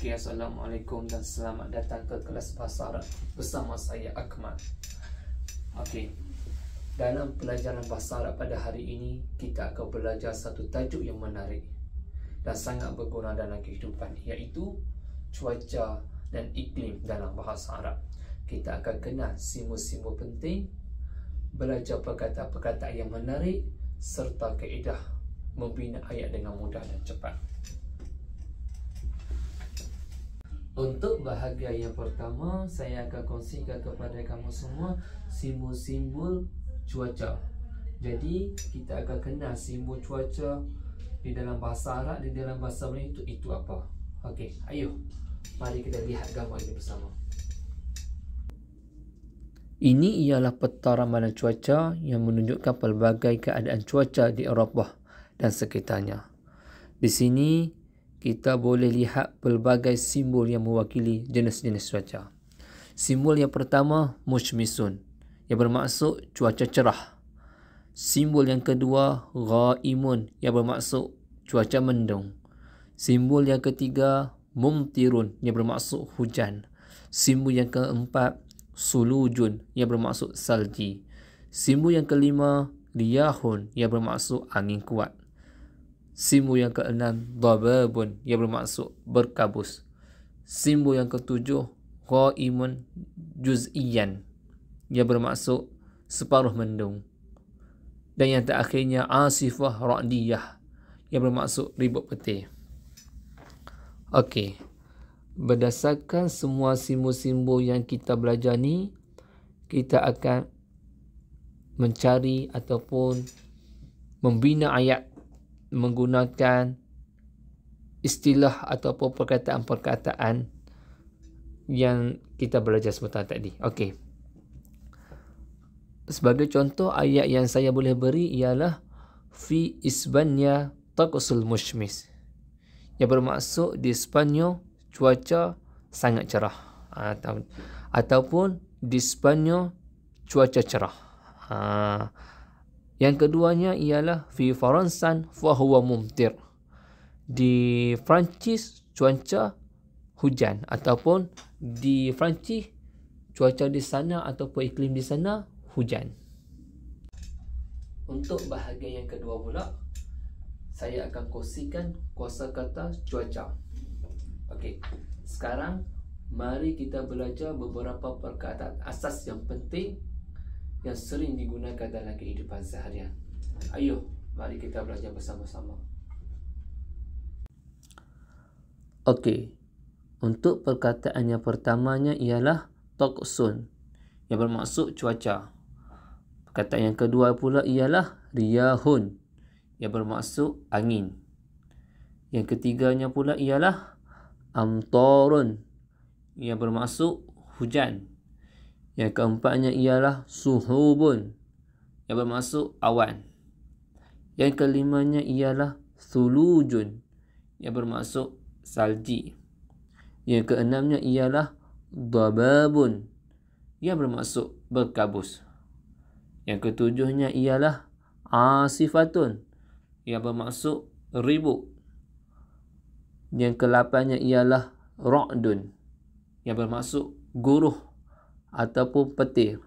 Okey, Assalamualaikum dan selamat datang ke kelas Bahasa Arab bersama saya Akmal. Okey, dalam pelajaran Bahasa Arab pada hari ini kita akan belajar satu tajuk yang menarik dan sangat berguna dalam kehidupan, iaitu cuaca dan iklim dalam Bahasa Arab. Kita akan kenal simbol-simbol penting, belajar perkataan-perkataan yang menarik serta kaedah membina ayat dengan mudah dan cepat. Untuk bahagian yang pertama, saya akan kongsikan kepada kamu semua simbol-simbol cuaca. Jadi, kita akan kenal simbol cuaca di dalam bahasa Arab, di dalam bahasa Melayu itu apa. Okey, ayo. Mari kita lihat gambar ini bersama. Ini ialah peta ramalan cuaca yang menunjukkan pelbagai keadaan cuaca di Eropah dan sekitarnya. Di sini kita boleh lihat pelbagai simbol yang mewakili jenis-jenis cuaca. Simbol yang pertama, mushmisun, yang bermaksud cuaca cerah. Simbol yang kedua, ghaimun, yang bermaksud cuaca mendung. Simbol yang ketiga, mumtirun, yang bermaksud hujan. Simbol yang keempat, sulujun, yang bermaksud salji. Simbol yang kelima, riyahun, yang bermaksud angin kuat. Simbol yang keenam, dababun, yang bermaksud berkabus. Simbol yang ketujuh, ghaimun juz'iyan, yang bermaksud separuh mendung. Dan yang terakhirnya, asifah ra'diyah, yang bermaksud ribut petir. Okey, berdasarkan semua simbol-simbol yang kita belajar ni, kita akan mencari ataupun membina ayat menggunakan istilah ataupun perkataan-perkataan yang kita belajar sebentar tadi. Okey. Sebagai contoh, ayat yang saya boleh beri ialah fi Isbanya taqsul mushmis, yang bermaksud di Sepanyol cuaca sangat cerah, ataupun di Sepanyol cuaca cerah. Yang keduanya ialah fi Faransan fahuwa mumtir, di Perancis cuaca hujan, ataupun di Perancis cuaca di sana ataupun iklim di sana hujan. Untuk bahagian yang kedua pula, saya akan kongsikan kosakata cuaca. Okey, sekarang mari kita belajar beberapa perkataan asas yang penting yang sering digunakan dalam kehidupan seharian. Ayo, mari kita belajar bersama-sama. Okey, untuk perkataan yang pertamanya ialah taqsun, yang bermaksud cuaca. Perkataan yang kedua pula ialah riyahun, yang bermaksud angin. Yang ketiganya pula ialah amtarun, yang bermaksud hujan. Yang keempatnya ialah suhubun, yang bermaksud awan. Yang kelimanya ialah sulujun, yang bermaksud salji. Yang keenamnya ialah dababun, yang bermaksud berkabus. Yang ketujuhnya ialah asifatun, yang bermaksud ribut. Yang kelapannya ialah ra'dun, yang bermaksud guruh ataupun petir.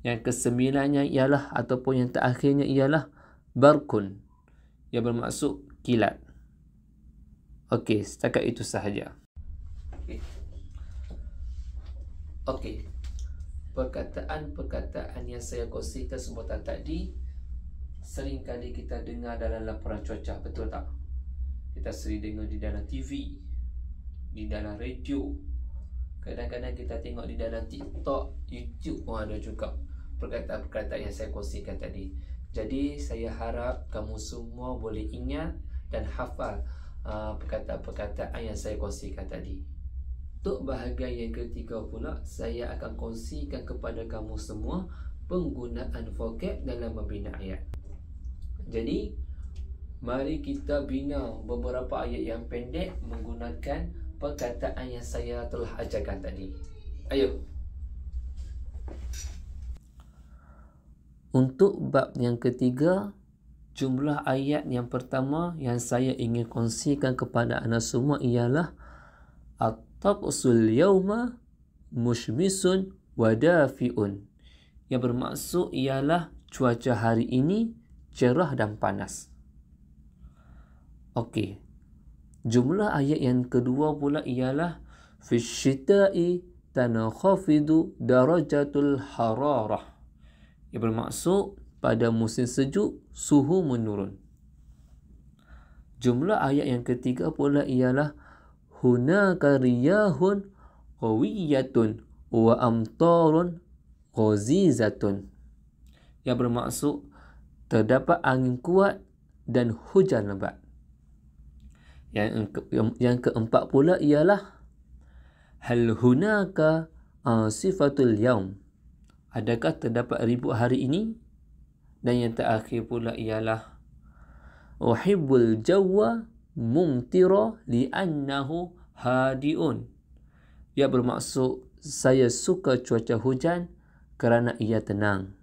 Yang kesembilannya ialah ataupun yang terakhirnya ialah barkun, yang bermaksud kilat. Okey, setakat itu sahaja. Okey. Perkataan-perkataan yang saya kongsikan sebentar tadi sering kali kita dengar dalam laporan cuaca, betul tak? Kita sering dengar di dalam TV, di dalam radio. Kadang-kadang kita tengok di dalam TikTok, YouTube pun ada juga perkataan-perkataan yang saya kongsikan tadi. Jadi saya harap kamu semua boleh ingat dan hafal perkataan-perkataan yang saya kongsikan tadi. Untuk bahagian yang ketiga pula, saya akan kongsikan kepada kamu semua penggunaan vocab dalam membina ayat. Jadi, mari kita bina beberapa ayat yang pendek menggunakan perkataan yang saya telah ajarkan tadi. Ayo. Untuk bab yang ketiga, jumlah ayat yang pertama yang saya ingin kongsikan kepada anda semua ialah at-taqsul yawma mushmisun wadafi'un. Yang bermaksud ialah cuaca hari ini cerah dan panas. Okey. Jumlah ayat yang kedua pula ialah fi syita'i tanakhafidu darajatul hararah. Yang bermaksud pada musim sejuk suhu menurun. Jumlah ayat yang ketiga pula ialah hunaka riyahun qawiyatun wa amtarun ghazizatun. Yang bermaksud terdapat angin kuat dan hujan lebat. Yang keempat pula ialah hal hunaka sifatul yaum. Adakah terdapat ribut hari ini? Dan yang terakhir pula ialah uhibbul jawwa mumtira li'annahu hadiun. Ia bermaksud saya suka cuaca hujan kerana ia tenang.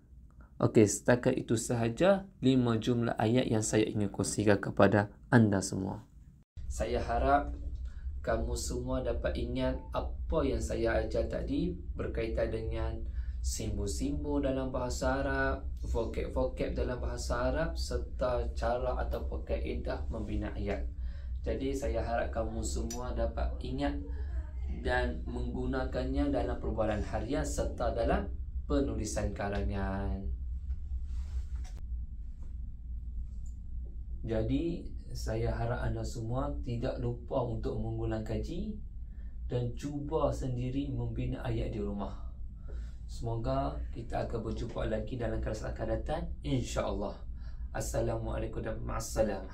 Okey, setakat itu sahaja 5 jumlah ayat yang saya ingin kongsikan kepada anda semua. Saya harap kamu semua dapat ingat apa yang saya ajar tadi berkaitan dengan simbol-simbol dalam bahasa Arab, vocab-vocab dalam bahasa Arab serta cara ataupun kaedah membina ayat. Jadi saya harap kamu semua dapat ingat dan menggunakannya dalam perbualan harian serta dalam penulisan karangan. Jadi saya harap anda semua tidak lupa untuk mengulang kaji dan cuba sendiri membina ayat di rumah. Semoga kita akan berjumpa lagi dalam kelas akan datang, insya-Allah. Assalamualaikum dan ma'assalam.